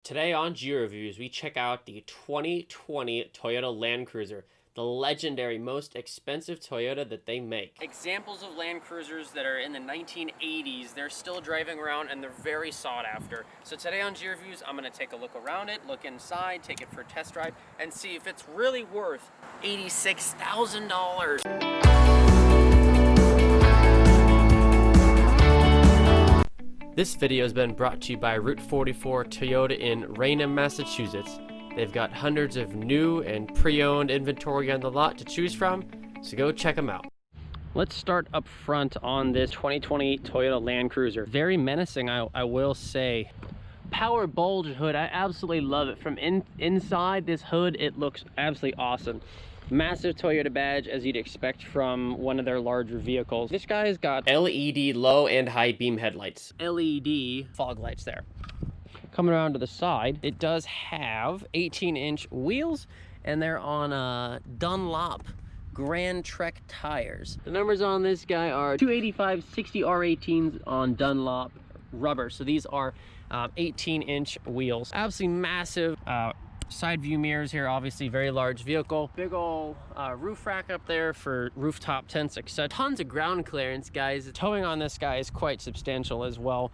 Today on Geo Reviews, we check out the 2020 Toyota Landcruiser, the legendary, most expensive Toyota that they make. Examples of Landcruisers that are in the 1980s, they're still driving around and they're very sought after. So today on Geo Reviews, I'm going to take a look around it, look inside, take it for a test drive, and see if it's really worth $86,000. This video has been brought to you by Route 44 Toyota in Raynham, Massachusetts. They've got hundreds of new and pre-owned inventory on the lot to choose from, so go check them out. Let's start up front on this 2020 Toyota Landcruiser. Very menacing, I will say. Power bulge hood, I absolutely love it. From inside this hood, it looks absolutely awesome. Massive Toyota badge, as you'd expect from one of their larger vehicles. This guy's got LED low and high beam headlights. LED fog lights there. Coming around to the side, it does have 18-inch wheels, and they're on Dunlop Grand Trek tires. The numbers on this guy are 285 60 R18s on Dunlop rubber. So these are 18-inch wheels. Absolutely massive. Side view mirrors here, obviously very large vehicle. Big ol' roof rack up there for rooftop tents, etc. Tons of ground clearance, guys. The towing on this guy is quite substantial as well.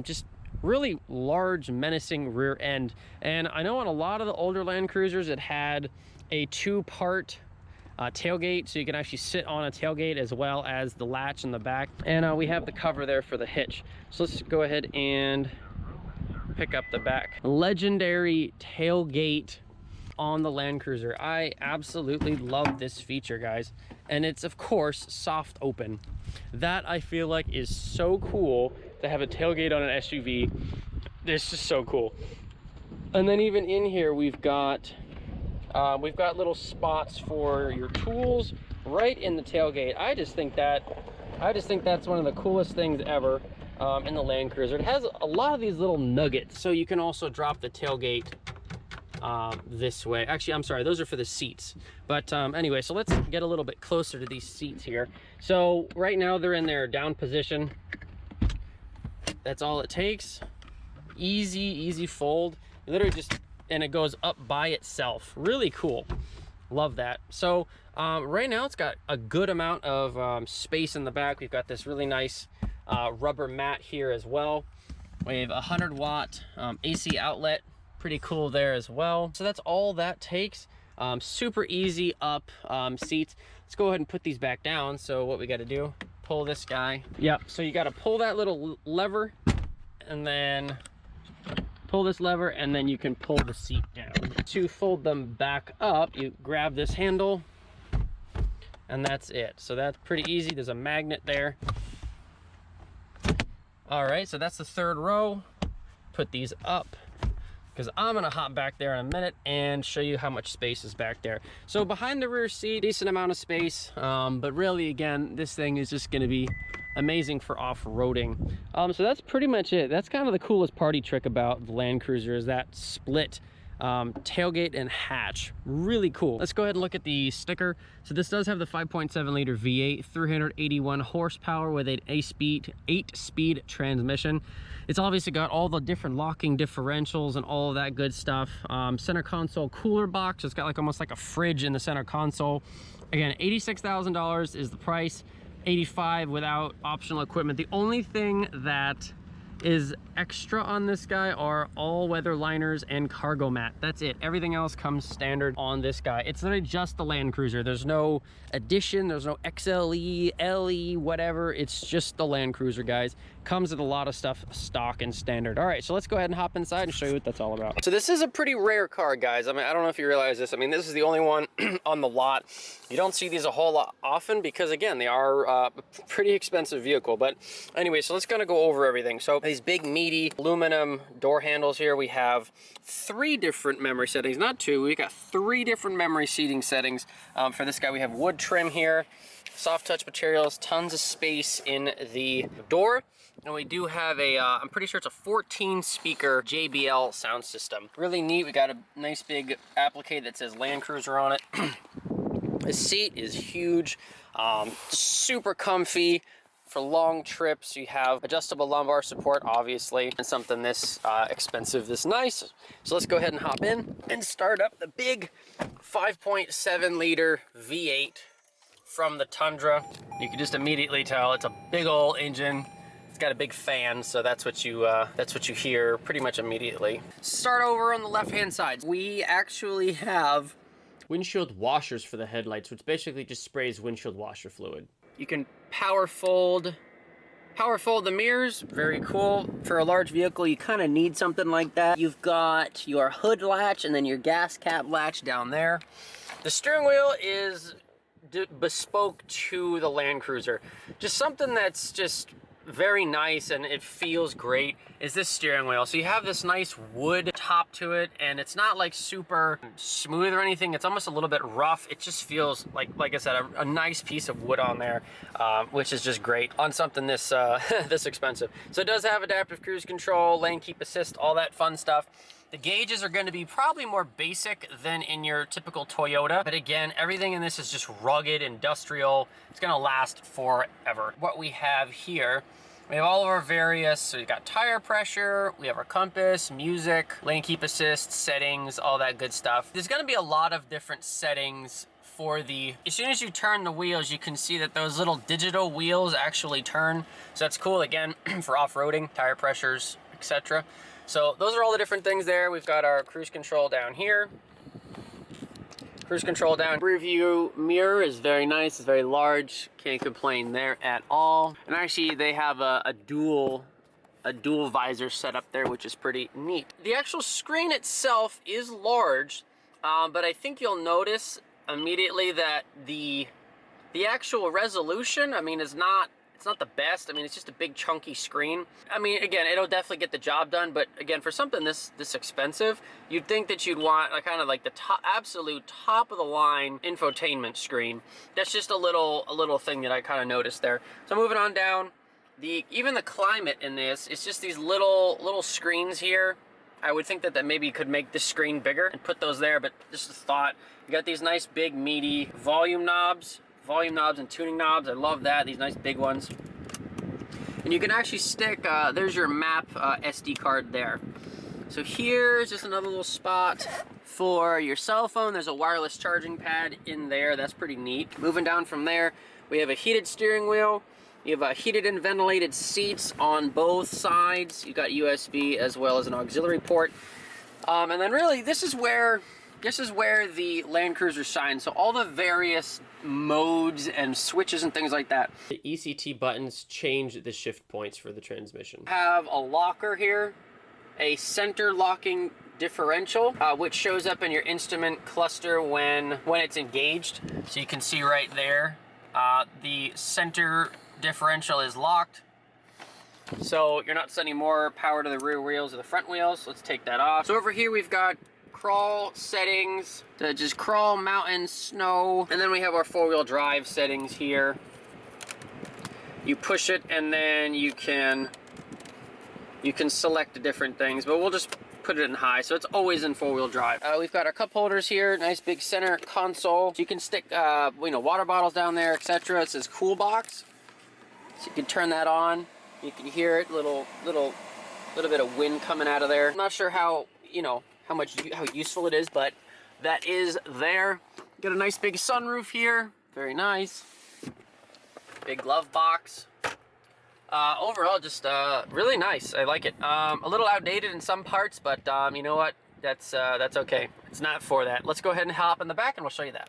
Just really large, menacing rear end. And I know on a lot of the older Landcruisers, it had a two-part tailgate, so you can actually sit on a tailgate as well as the latch in the back. And we have the cover there for the hitch. So let's go ahead and pick up the back. Legendary tailgate on the Landcruiser. I absolutely love this feature, guys. And it's, of course, soft open. That, I feel like, is so cool to have a tailgate on an SUV. It's just so cool. And then even in here, we've got little spots for your tools right in the tailgate. I just think that's one of the coolest things ever. In the Landcruiser. It has a lot of these little nuggets, so you can also drop the tailgate this way. Actually, I'm sorry, those are for the seats. But anyway, so let's get a little bit closer to these seats here. So right now they're in their down position. That's all it takes. Easy fold. Literally just, and it goes up by itself. Really cool. Love that. So right now it's got a good amount of space in the back. We've got this really nice rubber mat here as well. We have a 100-watt AC outlet. Pretty cool there as well. So that's all that takes. Super easy up seats. Let's go ahead and put these back down. So what we got to do, pull this guy. Yep, so you got to pull that little lever and then pull this lever, and then you can pull the seat down. To fold them back up, you grab this handle and that's it. So that's pretty easy. There's a magnet there. All right, so that's the third row. Put these up because I'm gonna hop back there in a minute and show you how much space is back there. So behind the rear seat, decent amount of space, but really, again, this thing is just gonna be amazing for off-roading. So that's pretty much it. That's kind of the coolest party trick about the Landcruiser, is that split tailgate and hatch. Really cool. Let's go ahead and look at the sticker. So this does have the 5.7 liter V8, 381 horsepower with an 8-speed transmission. It's obviously got all the different locking differentials and all of that good stuff. Center console cooler box. It's got like almost like a fridge in the center console. Again, $86,000 is the price. 85 without optional equipment. The only thing that is extra on this guy are all-weather liners and cargo mat. That's it. Everything else comes standard on this guy. It's literally just the Landcruiser. There's no addition, there's no XLE, LE, whatever. It's just the Landcruiser, guys. Comes with a lot of stuff stock and standard. All right, so let's go ahead and hop inside and show you what that's all about. So this is a pretty rare car, guys. I mean, I don't know if you realize this. I mean, this is the only one on the lot. You don't see these a whole lot often because, again, they are a pretty expensive vehicle. But anyway, so let's kind of go over everything. So these big, meaty aluminum door handles here. We have 3 different memory settings, not 2. We got 3 different memory seating settings. For this guy, we have wood trim here, soft touch materials, tons of space in the door. And we do have a, I'm pretty sure it's a 14 speaker JBL sound system. Really neat. We got a nice big applique that says Landcruiser on it. The seat is huge, super comfy, for long trips. You have adjustable lumbar support, obviously, and something this expensive, this nice. So let's go ahead and hop in and start up the big 5.7 liter V8 from the Tundra. You can just immediately tell it's a big old engine. It's got a big fan, so that's what you hear pretty much immediately. Start over on the left-hand side. We actually have windshield washers for the headlights, which basically just sprays windshield washer fluid. You can power fold the mirrors. Very cool. For a large vehicle, you kind of need something like that. You've got your hood latch and then your gas cap latch down there. The steering wheel is bespoke to the Landcruiser. Just something that's just very nice and it feels great is this steering wheel. So you have this nice wood top to it, and it's not like super smooth or anything. It's almost a little bit rough. It just feels like I said, a nice piece of wood on there, which is just great on something this this expensive. So it does have adaptive cruise control, lane keep assist, all that fun stuff. The gauges are going to be probably more basic than in your typical Toyota, but again, everything in this is just rugged, industrial. It's going to last forever. What we have here, we have all of our various, so we've got tire pressure, we have our compass, music, lane keep assist, settings, all that good stuff. There's going to be a lot of different settings for the, as soon as you turn the wheels, you can see that those little digital wheels actually turn. So that's cool, again, for off-roading, tire pressures, etc. So those are all the different things there. We've got our cruise control down here. Cruise control down. Rear view mirror is very nice. It's very large. Can't complain there at all. And actually they have a dual visor set up there, which is pretty neat. The actual screen itself is large, but I think you'll notice immediately that the actual resolution, I mean, it's not the best. I mean, it's just a big chunky screen. I mean, again, it'll definitely get the job done, but again, for something this expensive, you'd think that you'd want kind of like the absolute top of the line infotainment screen. That's just a little thing that I kind of noticed there. So moving on down, even the climate in this, it's just these little screens here. I would think that maybe could make this screen bigger and put those there, but just a thought. You got these nice big meaty volume knobs and tuning knobs. I love that, these nice big ones. And you can actually stick, there's your map SD card there. So here's just another little spot for your cell phone. There's a wireless charging pad in there. That's pretty neat. Moving down from there, we have a heated steering wheel. You have heated and ventilated seats on both sides. You've got USB as well as an auxiliary port. And then really, this is where the Landcruiser shines. So all the various modes and switches and things like that. The ECT buttons change the shift points for the transmission. Have a locker here, a center locking differential, which shows up in your instrument cluster when it's engaged. So you can see right there, the center differential is locked. So you're not sending more power to the rear wheels or the front wheels. So let's take that off. So over here we've got crawl settings to just crawl, mountain, snow, and then we have our four-wheel drive settings here. You push it and then you can select the different things, but we'll just put it in high, so it's always in four-wheel drive. We've got our cup holders here, nice big center console. So you can stick water bottles down there, etc. It says cool box, so you can turn that on. You can hear it, little bit of wind coming out of there. I'm not sure how how useful it is, but that is there. Got a nice big sunroof here, very nice. Big glove box. Overall, just really nice. I like it. A little outdated in some parts, but you know what? That's okay. It's not for that. Let's go ahead and hop in the back, and we'll show you that.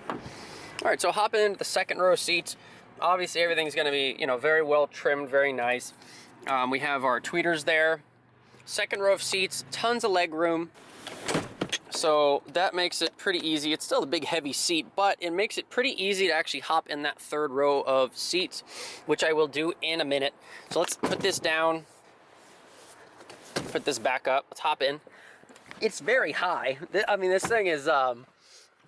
All right, so hop into the second row seats. Obviously, everything's going to be very well trimmed, very nice. We have our tweeters there. Second row of seats, tons of leg room. So that makes it pretty easy. It's still a big heavy seat, but it makes it pretty easy to actually hop in that third row of seats, which I will do in a minute. So let's put this down, put this back up, let's hop in. It's very high. I mean, this thing is,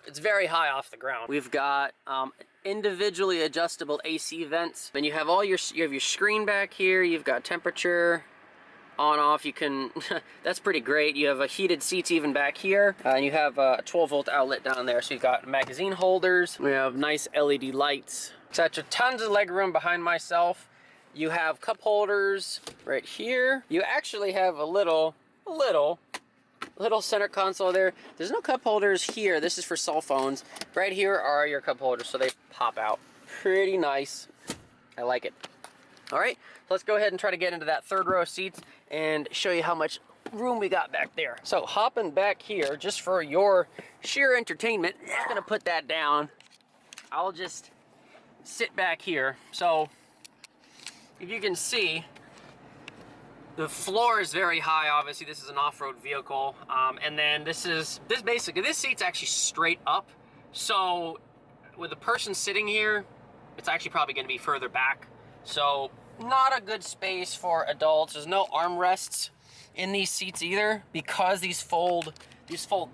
it's very high off the ground. We've got individually adjustable AC vents. Then you have you have your screen back here. You've got temperature, on off. You can that's pretty great. You have heated seats even back here, and you have a 12-volt outlet down there. So you've got magazine holders. We have nice LED lights. etc. Tons of leg room behind myself. You have cup holders right here. You actually have a little center console there. There's no cup holders here. This is for cell phones. Right here are your cup holders, so they pop out. Pretty nice. I like it. All right, let's go ahead and try to get into that third row of seats and show you how much room we got back there. So hopping back here, just for your sheer entertainment, I'm not gonna put that down. I'll just sit back here. So if you can see, the floor is very high. Obviously, this is an off-road vehicle. And then this seat's actually straight up. So with the person sitting here, it's actually probably gonna be further back. So not a good space for adults. There's no armrests in these seats either, because these fold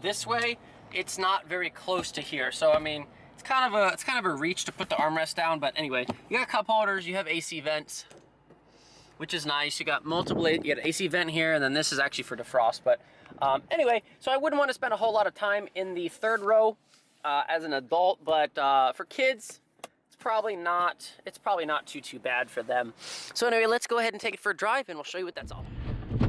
this way. It's not very close to here. So I mean, it's kind of a reach to put the armrest down. But anyway, you got cup holders, you have AC vents, which is nice. You got you got an AC vent here, and then this is actually for defrost. But anyway, so I wouldn't want to spend a whole lot of time in the third row as an adult, but for kids, it's probably not too bad for them. So anyway, let's go ahead and take it for a drive, and we'll show you what that's all.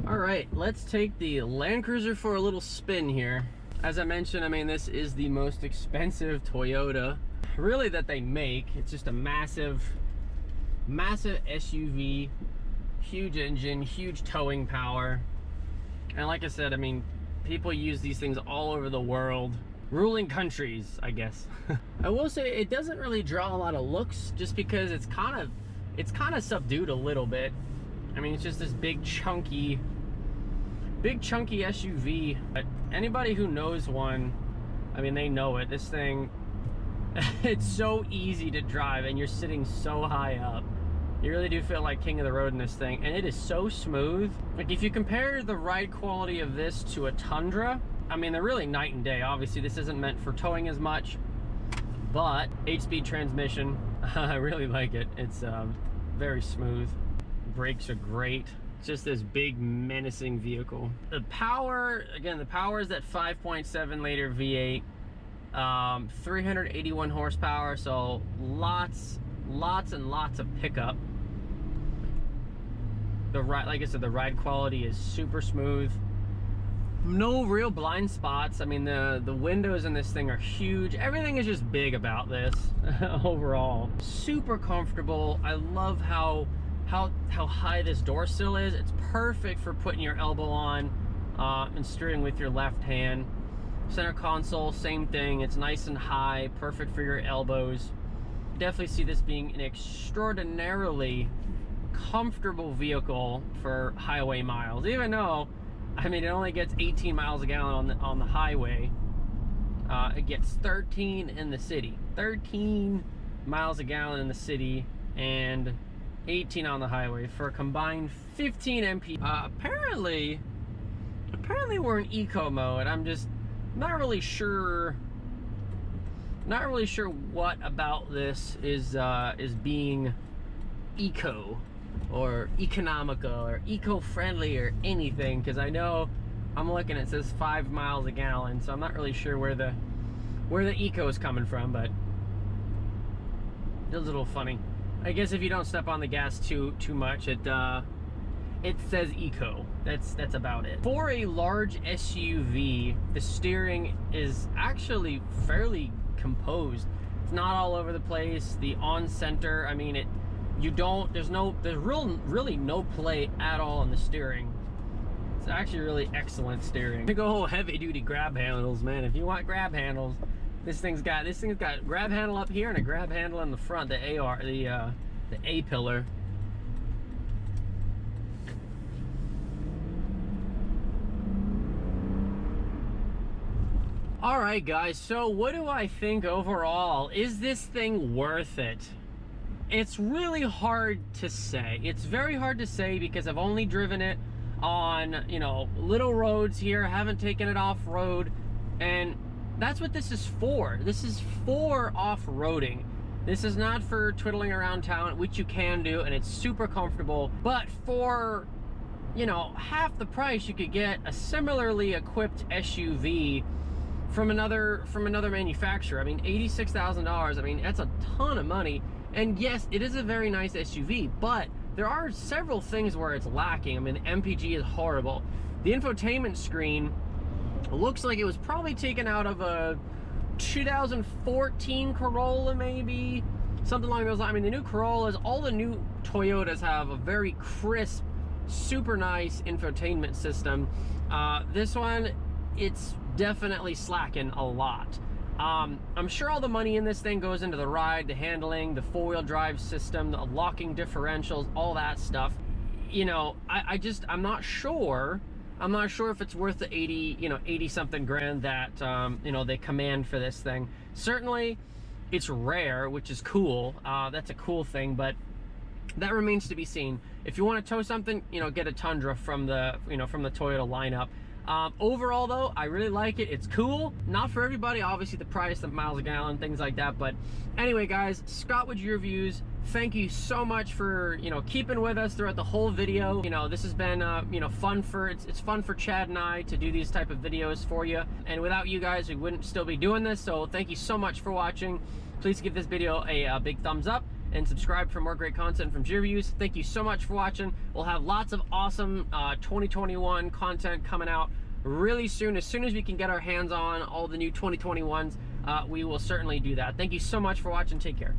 All right, let's take the Landcruiser for a little spin here. As I mentioned, I mean, this is the most expensive Toyota really that they make. It's just a massive SUV, huge engine, huge towing power. And like I said, I mean, people use these things all over the world. Ruling countries, I guess. I will say it doesn't really draw a lot of looks, just because it's kind of subdued a little bit. I mean, it's just this big chunky SUV. But anybody who knows one, I mean, they know it. This thing, it's so easy to drive, and you're sitting so high up. You really do feel like king of the road in this thing, and it is so smooth. Like, if you compare the ride quality of this to a Tundra, I mean, they're really night and day. Obviously, this isn't meant for towing as much, but 8-speed transmission, I really like it. It's very smooth. Brakes are great. It's just this big, menacing vehicle. The power, again, the power is that 5.7 liter V8, 381 horsepower, so lots and lots of pickup. Like I said, the ride quality is super smooth. No real blind spots. I mean, the windows in this thing are huge. Everything is just big about this overall. Super comfortable. I love how high this door sill is. It's perfect for putting your elbow on and steering with your left hand. Center console, same thing. It's nice and high, perfect for your elbows. Definitely see this being an extraordinarily comfortable vehicle for highway miles, even though, I mean, it only gets 18 miles a gallon on the highway. It gets 13 in the city. 13 miles a gallon in the city and 18 on the highway for a combined 15 mph. Apparently we're in eco mode. I'm just not really sure what about this is being eco or economical or eco-friendly or anything, because I know I'm looking, it says 5 miles a gallon, so I'm not really sure where the eco is coming from, but it's a little funny. I guess if you don't step on the gas too much, it says eco. That's about it. For a large SUV, the steering is actually fairly composed. It's not all over the place. The on center, I mean, there's really no play at all in the steering. It's actually really excellent steering. Big old heavy duty grab handles, man. If you want grab handles, this thing's got grab handle up here and a grab handle in the front, the A pillar. All right, guys, so what do I think overall? Is this thing worth it? It's really hard to say. It's very hard to say because I've only driven it on, you know, little roads here. I haven't taken it off-road, and that's what this is for. This is for off-roading. This is not for twiddling around town, which you can do, and it's super comfortable. But for, you know, half the price, you could get a similarly equipped SUV from another manufacturer. I mean, $86,000. I mean, that's a ton of money. And yes, it is a very nice SUV, but there are several things where it's lacking. I mean, the MPG is horrible. The infotainment screen looks like it was probably taken out of a 2014 Corolla, maybe something along those lines. I mean, the new Corollas, all the new Toyotas have a very crisp, super nice infotainment system. This one, it's definitely slacking a lot. I'm sure all the money in this thing goes into the ride, the handling, the four-wheel drive system, the locking differentials, all that stuff. You know, I'm not sure. I'm not sure if it's worth the 80 something grand that, you know, they command for this thing. Certainly it's rare, which is cool. That's a cool thing, but that remains to be seen. If you want to tow something, you know, get a Tundra from the, from the Toyota lineup. Overall though, I really like it. It's cool. Not for everybody, obviously the price, the miles a gallon, things like that. But anyway, guys, Scott with your reviews. Thank you so much for, keeping with us throughout the whole video. This has been, fun it's fun for Chad and I to do these type of videos for you. And without you guys, we wouldn't still be doing this. So thank you so much for watching. Please give this video a big thumbs up and subscribe for more great content from G Reviews. Thank you so much for watching. We'll have lots of awesome 2021 content coming out really soon. As soon as we can get our hands on all the new 2021s, we will certainly do that. Thank you so much for watching. Take care.